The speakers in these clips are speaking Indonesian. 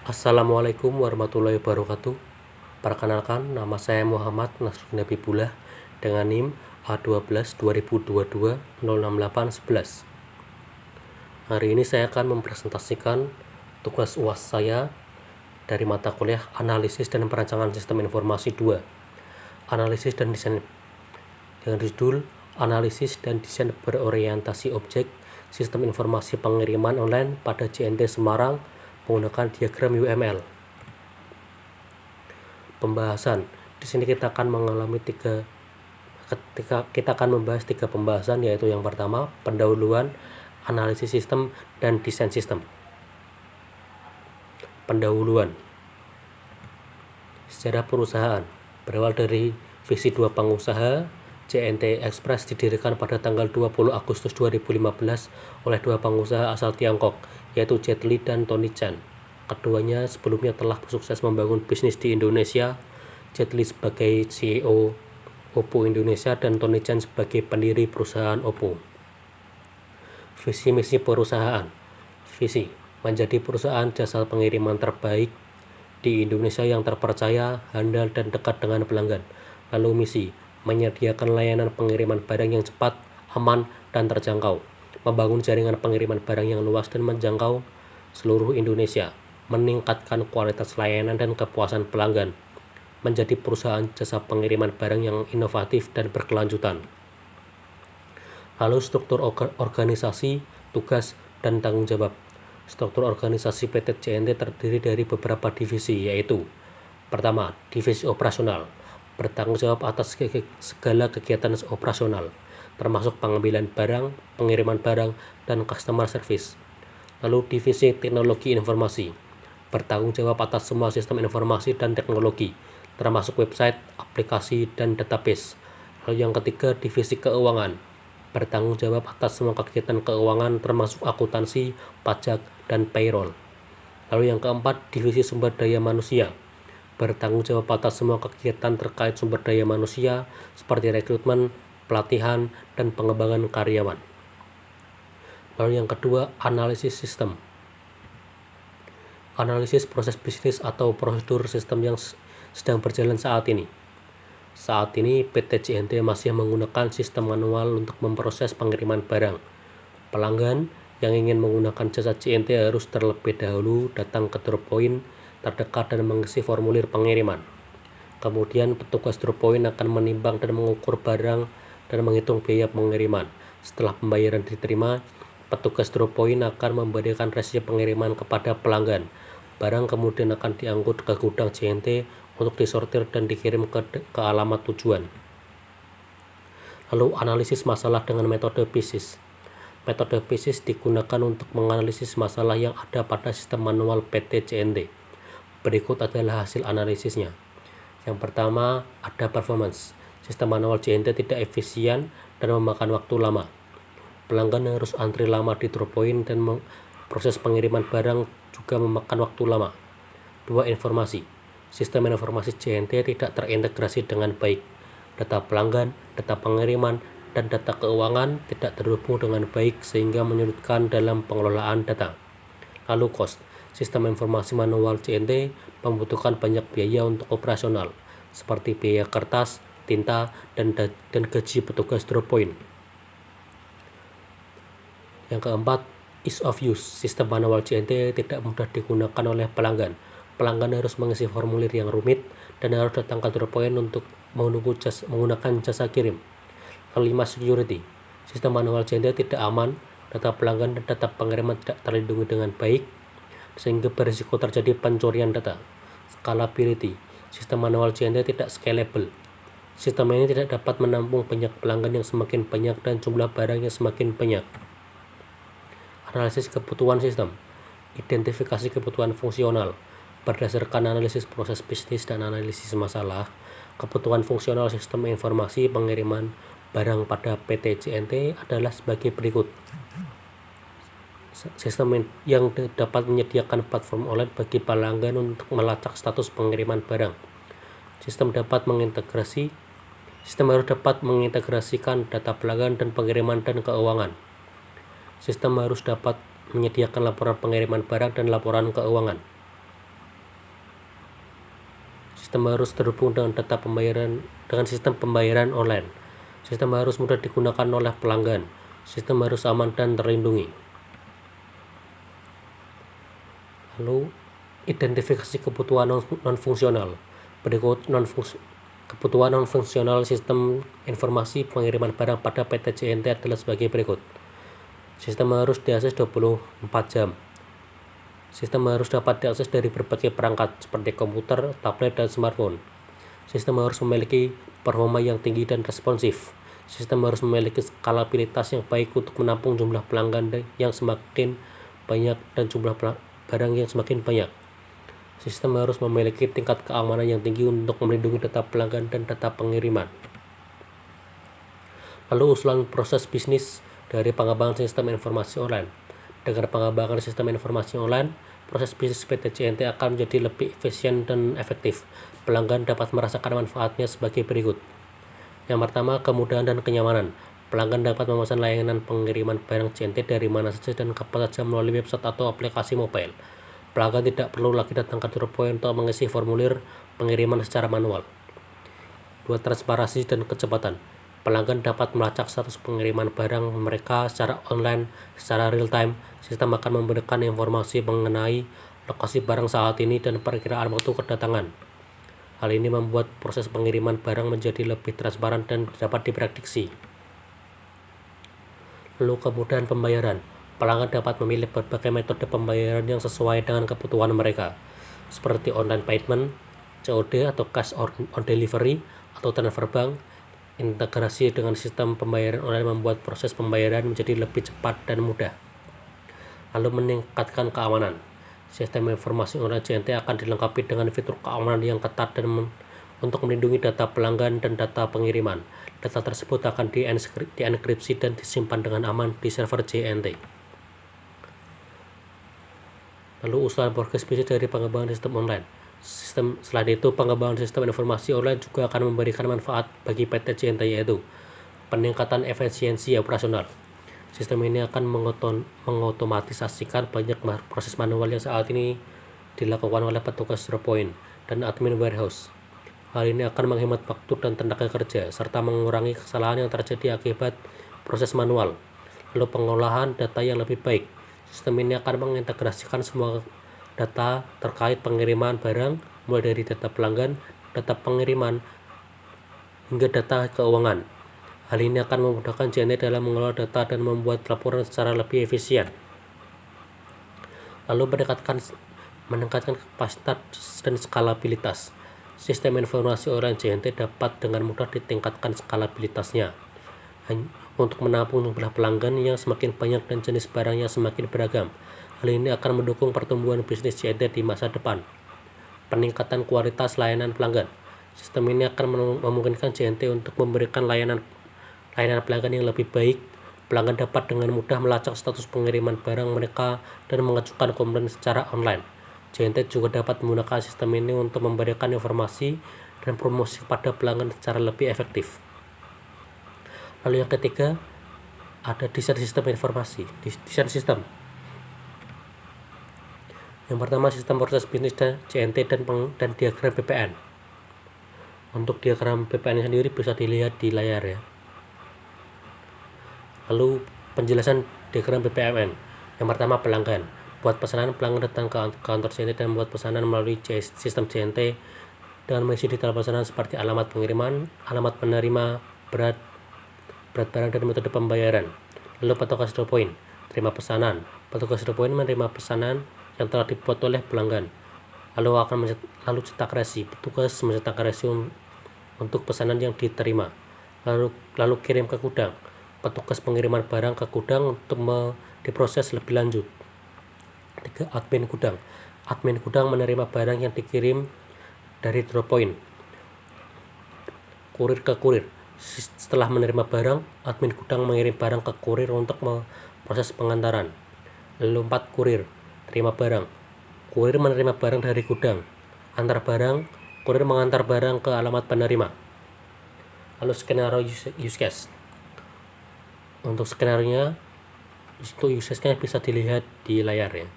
Assalamualaikum warahmatullahi wabarakatuh. Perkenalkan, nama saya Muhammad Nasruddin Habibullah dengan NIM A12 2022 06811. Hari ini saya akan mempresentasikan tugas UAS saya dari mata kuliah Analisis dan Perancangan Sistem Informasi 2. Analisis dan Desain dengan judul Analisis dan Desain Berorientasi Objek Sistem Informasi Pengiriman Online pada JNT Semarang menggunakan diagram UML. Pembahasan. Di sini kita akan membahas tiga pembahasan, yaitu yang pertama, pendahuluan, analisis sistem, dan desain sistem. Pendahuluan. Sejarah perusahaan berawal dari visi dua pengusaha. JNT Express didirikan pada tanggal 20 Agustus 2015 oleh dua pengusaha asal Tiongkok, yaitu Jet Li dan Tony Chan. Keduanya sebelumnya telah sukses membangun bisnis di Indonesia, Jet Li sebagai CEO Oppo Indonesia dan Tony Chan sebagai pendiri perusahaan Oppo. Visi misi perusahaan. Visi: menjadi perusahaan jasa pengiriman terbaik di Indonesia yang terpercaya, handal, dan dekat dengan pelanggan. Lalu misi: menyediakan layanan pengiriman barang yang cepat, aman, dan terjangkau, membangun jaringan pengiriman barang yang luas dan menjangkau seluruh Indonesia, meningkatkan kualitas layanan dan kepuasan pelanggan, menjadi perusahaan jasa pengiriman barang yang inovatif dan berkelanjutan. Lalu struktur organisasi, tugas, dan tanggung jawab. Struktur organisasi PT JNT terdiri dari beberapa divisi, yaitu: pertama, divisi operasional, bertanggung jawab atas segala kegiatan operasional, termasuk pengambilan barang, pengiriman barang, dan customer service. Lalu divisi teknologi informasi, bertanggung jawab atas semua sistem informasi dan teknologi, termasuk website, aplikasi, dan database. Lalu yang ketiga, divisi keuangan, bertanggung jawab atas semua kegiatan keuangan termasuk akuntansi, pajak, dan payroll. Lalu yang keempat, divisi sumber daya manusia, bertanggung jawab atas semua kegiatan terkait sumber daya manusia seperti rekrutmen, pelatihan, dan pengembangan karyawan. Lalu yang kedua, analisis sistem. Analisis proses bisnis atau prosedur sistem yang sedang berjalan saat ini. Saat ini PT JNT masih menggunakan sistem manual untuk memproses pengiriman barang. Pelanggan yang ingin menggunakan jasa JNT harus terlebih dahulu datang ke drop point terdekat dan mengisi formulir pengiriman. Kemudian petugas drop point akan menimbang dan mengukur barang dan menghitung biaya pengiriman. Setelah pembayaran diterima, petugas drop point akan memberikan resi pengiriman kepada pelanggan. Barang kemudian akan diangkut ke gudang JNT untuk disortir dan dikirim ke alamat tujuan. Lalu analisis masalah dengan metode PISIS. Metode PISIS digunakan untuk menganalisis masalah yang ada pada sistem manual PT JNT. Berikut adalah hasil analisisnya. Yang pertama, ada performance. Sistem manual JNT tidak efisien dan memakan waktu lama. Pelanggan harus antri lama di drop point dan proses pengiriman barang juga memakan waktu lama. 2. Informasi. Sistem informasi JNT tidak terintegrasi dengan baik. Data pelanggan, data pengiriman, dan data keuangan tidak terhubung dengan baik sehingga menyulitkan dalam pengelolaan data. Lalu cost. Sistem informasi manual JNT membutuhkan banyak biaya untuk operasional, seperti biaya kertas, tinta, dan gaji petugas drop point. Yang keempat, ease of use. Sistem manual JNT tidak mudah digunakan oleh pelanggan. Pelanggan harus mengisi formulir yang rumit dan harus datang ke drop point untuk menggunakan jasa kirim. Kelima, security. Sistem manual JNT tidak aman, data pelanggan dan data pengiriman tidak terlindungi dengan baik, sehingga berisiko terjadi pencurian data. Scalability. Sistem manual JNT tidak scalable. Sistem ini tidak dapat menampung banyak pelanggan yang semakin banyak dan jumlah barang yang semakin banyak. Analisis kebutuhan sistem. Identifikasi kebutuhan fungsional. Berdasarkan analisis proses bisnis dan analisis masalah, kebutuhan fungsional sistem informasi pengiriman barang pada PT JNT adalah sebagai berikut. Sistem yang dapat menyediakan platform online bagi pelanggan untuk melacak status pengiriman barang. Sistem harus dapat mengintegrasikan data pelanggan dan pengiriman dan keuangan. Sistem harus dapat menyediakan laporan pengiriman barang dan laporan keuangan. Sistem harus terhubung dengan sistem pembayaran online. Sistem harus mudah digunakan oleh pelanggan. Sistem harus aman dan terlindungi. Lalu, identifikasi kebutuhan non-fungsional. Berikut kebutuhan non-fungsional sistem informasi pengiriman barang pada PT JNT adalah sebagai berikut. Sistem harus diakses 24 jam. Sistem harus dapat diakses dari berbagai perangkat seperti komputer, tablet, dan smartphone. Sistem harus memiliki performa yang tinggi dan responsif. Sistem harus memiliki skalabilitas yang baik untuk menampung jumlah pelanggan yang semakin banyak dan jumlah barang yang semakin banyak. Sistem harus memiliki tingkat keamanan yang tinggi untuk melindungi data pelanggan dan data pengiriman. Lalu usulan proses bisnis dari pengembangan sistem informasi online. Dengan pengembangan sistem informasi online, proses bisnis PT JNT akan menjadi lebih efisien dan efektif. Pelanggan dapat merasakan manfaatnya sebagai berikut. Yang pertama, kemudahan dan kenyamanan. Pelanggan dapat memesan layanan pengiriman barang JNT dari mana saja dan kapan saja melalui website atau aplikasi mobile. Pelanggan tidak perlu lagi datang ke Point untuk mengisi formulir pengiriman secara manual. 2. Transparansi dan kecepatan. Pelanggan dapat melacak status pengiriman barang mereka secara online, secara real-time. Sistem akan memberikan informasi mengenai lokasi barang saat ini dan perkiraan waktu kedatangan. Hal ini membuat proses pengiriman barang menjadi lebih transparan dan dapat diprediksi. Lalu kemudahan pembayaran. Pelanggan dapat memilih berbagai metode pembayaran yang sesuai dengan kebutuhan mereka, seperti online payment, COD atau cash on delivery, atau transfer bank. Integrasi dengan sistem pembayaran online membuat proses pembayaran menjadi lebih cepat dan mudah. Lalu meningkatkan keamanan. Sistem informasi online JNT akan dilengkapi dengan fitur keamanan yang ketat dan untuk melindungi data pelanggan dan data pengiriman. Data tersebut akan dienkripsi dan disimpan dengan aman di server JNT. Lalu usulan progres bisnis dari pengembangan sistem online. Selain itu, pengembangan sistem informasi online juga akan memberikan manfaat bagi PT JNT, yaitu peningkatan efisiensi operasional. Sistem ini akan mengotomatisasikan banyak proses manual yang saat ini dilakukan oleh petugas Point dan admin warehouse. Hal ini akan menghemat waktu dan tenaga kerja, serta mengurangi kesalahan yang terjadi akibat proses manual. Lalu pengolahan data yang lebih baik. Sistem ini akan mengintegrasikan semua data terkait pengiriman barang, mulai dari data pelanggan, data pengiriman, hingga data keuangan. Hal ini akan memudahkan JNT dalam mengelola data dan membuat laporan secara lebih efisien. Lalu meningkatkan kapasitas dan skalabilitas. Sistem informasi online JNT dapat dengan mudah ditingkatkan skalabilitasnya untuk menampung jumlah pelanggan yang semakin banyak dan jenis barang yang semakin beragam. Hal ini akan mendukung pertumbuhan bisnis JNT di masa depan. Peningkatan kualitas layanan pelanggan. Sistem ini akan memungkinkan JNT untuk memberikan layanan pelanggan yang lebih baik. Pelanggan dapat dengan mudah melacak status pengiriman barang mereka dan mengajukan komplain secara online. JNT juga dapat menggunakan sistem ini untuk memberikan informasi dan promosi kepada pelanggan secara lebih efektif. Lalu yang ketiga, ada desain sistem informasi. Desain sistem. Yang pertama, sistem proses bisnis JNT dan diagram BPN. Untuk diagram BPN sendiri bisa dilihat di layar ya. Lalu penjelasan diagram BPMN. Yang pertama, pelanggan. Buat pesanan, pelanggan datang ke kantor JNT dan membuat pesanan melalui sistem JNT dengan mengisi detail pesanan seperti alamat pengiriman, alamat penerima, berat barang, dan metode pembayaran. Lalu petugas Point terima pesanan. Petugas Point menerima pesanan yang telah dibuat oleh pelanggan. Lalu cetak resi. Petugas mencetak resi untuk pesanan yang diterima. Lalu kirim ke gudang. Petugas pengiriman barang ke gudang untuk diproses lebih lanjut. 3. Admin gudang. Admin gudang menerima barang yang dikirim dari Point. Kurir ke kurir. Setelah menerima barang, admin gudang mengirim barang ke kurir untuk proses pengantaran. Lalu 4. Kurir terima barang. Kurir menerima barang dari gudang. Antar barang, kurir mengantar barang ke alamat penerima. Lalu skenario use case. Untuk skenario-nya, itu use case-nya bisa dilihat di layar ya.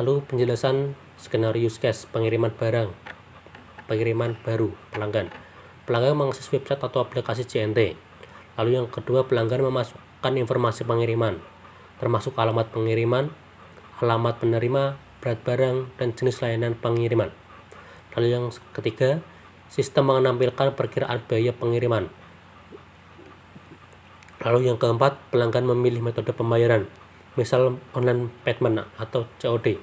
Lalu penjelasan skenario use case pengiriman barang. pengiriman baru pelanggan. Pelanggan mengakses website atau aplikasi JNT. Lalu yang kedua, pelanggan memasukkan informasi pengiriman, termasuk alamat pengiriman, alamat penerima, berat barang, dan jenis layanan pengiriman. Lalu yang ketiga, sistem menampilkan perkiraan biaya pengiriman. Lalu yang keempat, pelanggan memilih metode pembayaran, misal online payment atau COD.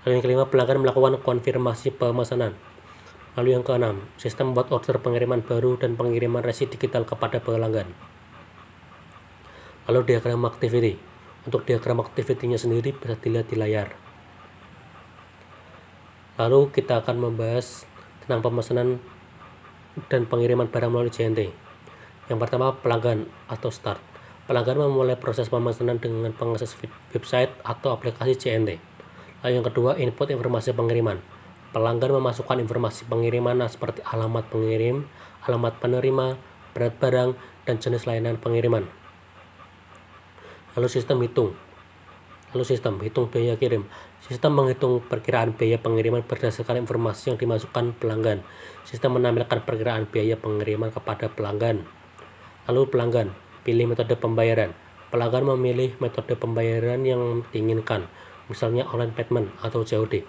Lalu yang kelima, pelanggan melakukan konfirmasi pemesanan. Lalu yang keenam, sistem membuat order pengiriman baru dan pengiriman resi digital kepada pelanggan. Lalu diagram activity. Untuk diagram activity-nya sendiri bisa dilihat di layar. Lalu kita akan membahas tentang pemesanan dan pengiriman barang melalui JNT. Yang pertama, pelanggan atau start. Pelanggan memulai proses pemesanan dengan mengakses website atau aplikasi JNT. Lalu yang kedua, input informasi pengiriman. Pelanggan memasukkan informasi pengiriman seperti alamat pengirim, alamat penerima, berat barang, dan jenis layanan pengiriman. Lalu sistem hitung. Lalu sistem hitung biaya kirim. Sistem menghitung perkiraan biaya pengiriman berdasarkan informasi yang dimasukkan pelanggan. Sistem menampilkan perkiraan biaya pengiriman kepada pelanggan. Lalu pelanggan, pilih metode pembayaran. Pelanggan memilih metode pembayaran yang diinginkan, misalnya online payment atau COD.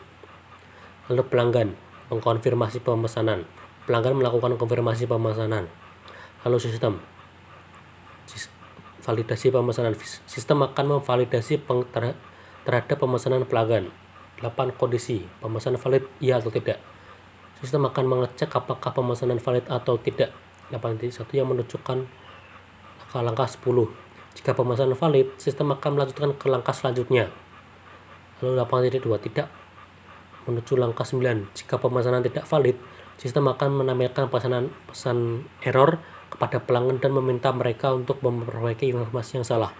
Lalu pelanggan, mengkonfirmasi pemesanan. Pelanggan melakukan konfirmasi pemesanan. Lalu sistem, validasi pemesanan. Sistem akan memvalidasi terhadap pemesanan pelanggan. 8 kondisi, pemesanan valid iya atau tidak. Sistem akan mengecek apakah pemesanan valid atau tidak. 8.1 yang menunjukkan langkah 10. Jika pemesanan valid, sistem akan melanjutkan ke langkah selanjutnya. Lalu 8.2 tidak menuju langkah 9. Jika pemesanan tidak valid, sistem akan menampilkan pesan error kepada pelanggan dan meminta mereka untuk memperbaiki informasi yang salah.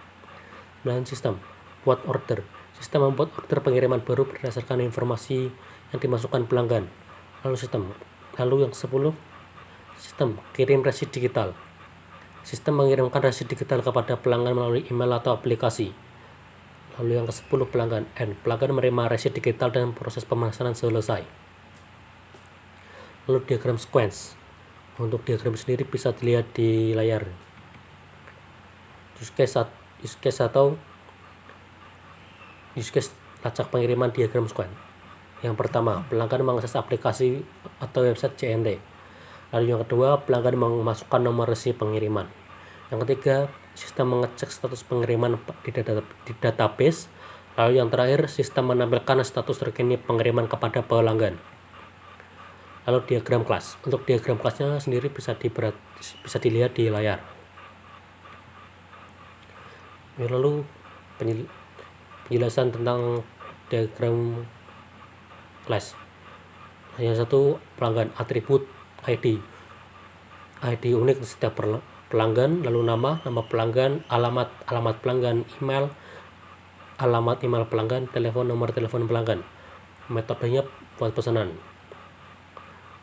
Dan sistem buat order. Sistem membuat order pengiriman baru berdasarkan informasi yang dimasukkan pelanggan. Lalu yang 10, sistem kirim resi digital. Sistem mengirimkan resi digital kepada pelanggan melalui email atau aplikasi. Lalu yang ke-10, pelanggan N. Pelanggan menerima resi digital dan proses pemesanan selesai. Lalu diagram sequence. Untuk diagram sendiri bisa dilihat di layar. Use case lacak pengiriman diagram sequence. Yang pertama, pelanggan mengakses aplikasi atau website JNT. Lalu yang kedua, pelanggan memasukkan nomor resi pengiriman. Yang ketiga, sistem mengecek status pengiriman di database. Lalu yang terakhir, sistem menampilkan status terkini pengiriman kepada pelanggan. Lalu diagram kelas. Untuk diagram kelasnya sendiri bisa dilihat di layar. Lalu penjelasan tentang diagram kelas. Yang satu, pelanggan, atribut ID unik setiap pelanggan, lalu nama pelanggan, alamat pelanggan, alamat email pelanggan, nomor telepon pelanggan. Metodenya buat pesanan.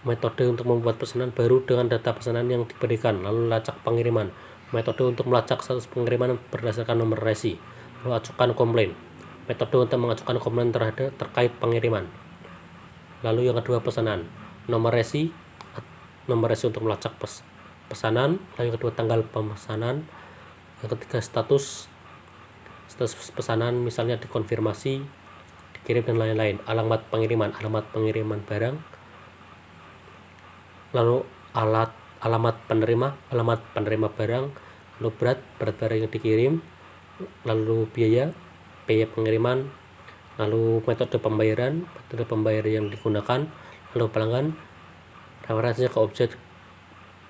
Metode untuk membuat pesanan baru dengan data pesanan yang diberikan. Lalu lacak pengiriman. Metode untuk melacak status pengiriman berdasarkan nomor resi. Lalu ajukan komplain. Metode untuk mengajukan komplain terkait pengiriman. Lalu yang kedua, pesanan. Nomor resi untuk melacak pesanan. Lalu yang kedua, tanggal pemesanan. Yang ketiga, status pesanan, misalnya dikonfirmasi, dikirim, dan lain-lain. Alamat pengiriman barang. Lalu alamat penerima barang. Lalu berat barang yang dikirim. Lalu biaya pengiriman. Lalu metode pembayaran yang digunakan. Lalu pelanggan, referensi ke objek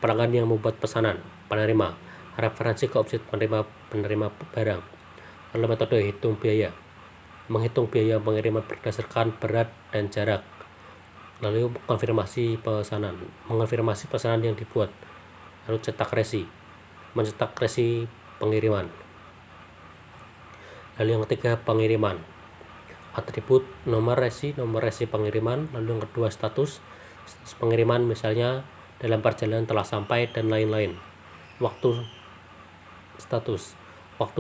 pelanggan yang membuat pesanan, penerima, referensi ke objek penerima barang. Lalu metode hitung biaya, menghitung biaya pengiriman berdasarkan berat dan jarak. Lalu mengonfirmasi pesanan yang dibuat. Lalu mencetak resi pengiriman. Lalu yang ketiga, pengiriman. Atribut nomor resi pengiriman. Lalu yang kedua, status pengiriman, misalnya dalam perjalanan telah sampai, dan lain-lain. Waktu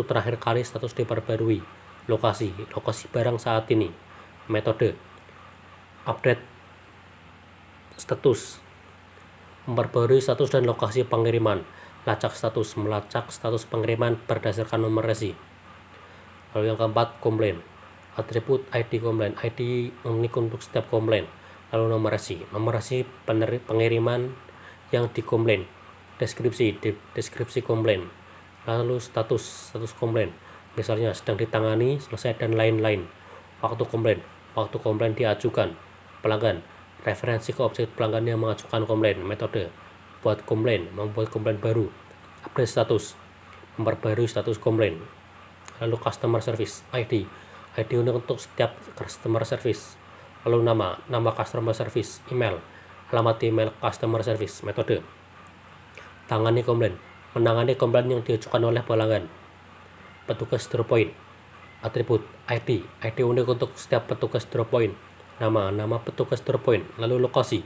terakhir kali status diperbarui. Lokasi barang saat ini. Metode update status, memperbarui status dan lokasi pengiriman. Lacak status, melacak status pengiriman berdasarkan nomor resi. Lalu yang keempat, komplain. Atribut ID komplain, ID unik untuk setiap komplain. Lalu nomor resi pengiriman yang dikomplain. Deskripsi komplain. Lalu status komplain, misalnya sedang ditangani, selesai, dan lain-lain. Waktu komplain diajukan pelanggan, referensi ke objek pelanggan yang mengajukan komplain. Metode buat komplain, membuat komplain baru. Update status, memperbarui status komplain. Lalu customer service, ID unik untuk setiap customer service. Lalu nama customer service, email, alamat email customer service. Metode menangani komplain yang diajukan oleh pelanggan. Petugas drop point, atribut ID unik untuk setiap petugas drop point. Nama petugas drop point. Lalu lokasi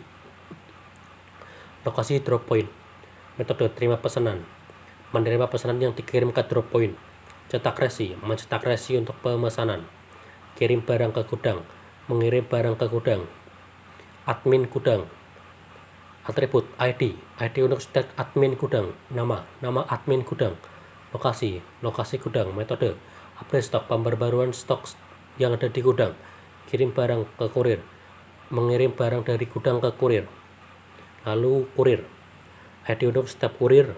drop point. Metode terima pesanan, menerima pesanan yang dikirim ke drop point. Cetak resi, mencetak resi untuk pemesanan. Kirim barang ke gudang, mengirim barang ke gudang. Admin gudang, atribut ID untuk setiap admin gudang. Nama admin gudang. Lokasi gudang. Metode update stok, pembaruan stok yang ada di gudang. Kirim barang ke kurir, mengirim barang dari gudang ke kurir. Lalu kurir, ID untuk setiap kurir.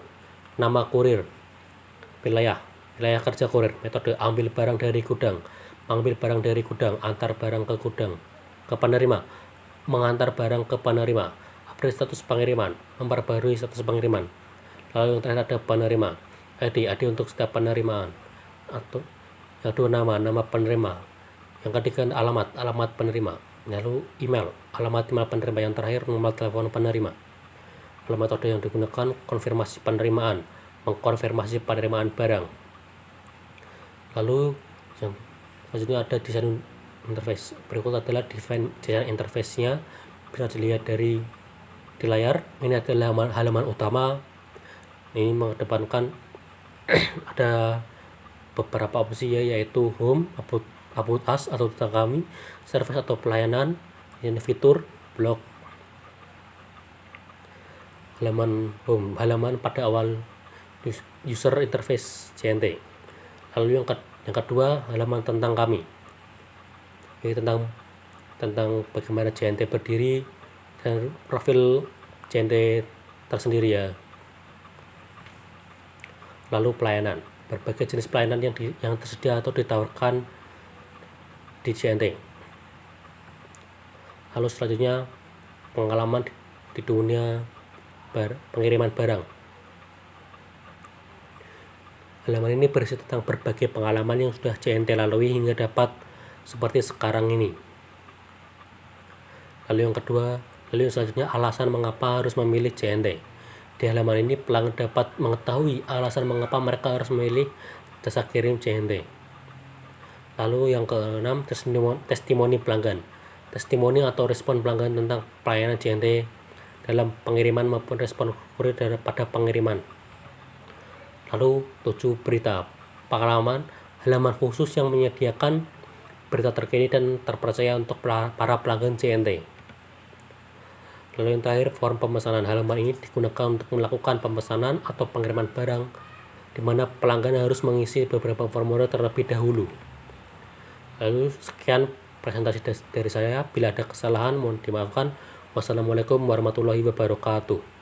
Nama kurir. Wilayah kerja kurir. Metode ambil barang dari gudang, mengambil barang dari gudang, antar barang ke gudang. Ke penerima, mengantar barang ke penerima. Update status pengiriman, memperbarui status pengiriman. Lalu yang terakhir ada penerima, ID untuk setiap penerimaan. Atau yang kedua nama penerima. Yang ketiga alamat penerima. Lalu email, alamat email penerima. Yang terakhir nomor telepon penerima. Lalu metode yang digunakan konfirmasi penerimaan, mengkonfirmasi penerimaan barang. Lalu yang selanjutnya ada desain interface. Berikut adalah desain interface-nya, bisa dilihat di layar. Ini adalah halaman utama. Ini mengedepankan ada beberapa opsi, yaitu home, about us atau tentang kami, service atau pelayanan, ini fitur, blog. Halaman home, halaman pada awal user interface JNT. Lalu yang kedua, halaman tentang kami. Ini tentang bagaimana JNT berdiri dan profil JNT tersendiri ya. Lalu pelayanan, berbagai jenis pelayanan yang tersedia atau ditawarkan di JNT. Lalu selanjutnya pengalaman di dunia pengiriman barang. Halaman ini berisi tentang berbagai pengalaman yang sudah JNT lalui hingga dapat seperti sekarang ini. Lalu yang selanjutnya alasan mengapa harus memilih JNT. Di halaman ini pelanggan dapat mengetahui alasan mengapa mereka harus memilih jasa kirim JNT. Lalu yang keenam, testimoni pelanggan. Testimoni atau respon pelanggan tentang pelayanan JNT dalam pengiriman maupun respon kurir pada pengiriman. Lalu 7, berita pengalaman, halaman khusus yang menyediakan berita terkini dan terpercaya untuk para pelanggan JNT. Lalu yang terakhir, form pemesanan. Halaman ini digunakan untuk melakukan pemesanan atau pengiriman barang, di mana pelanggan harus mengisi beberapa formulir terlebih dahulu. Lalu sekian presentasi dari saya. Bila ada kesalahan mohon dimaafkan. Wassalamualaikum warahmatullahi wabarakatuh.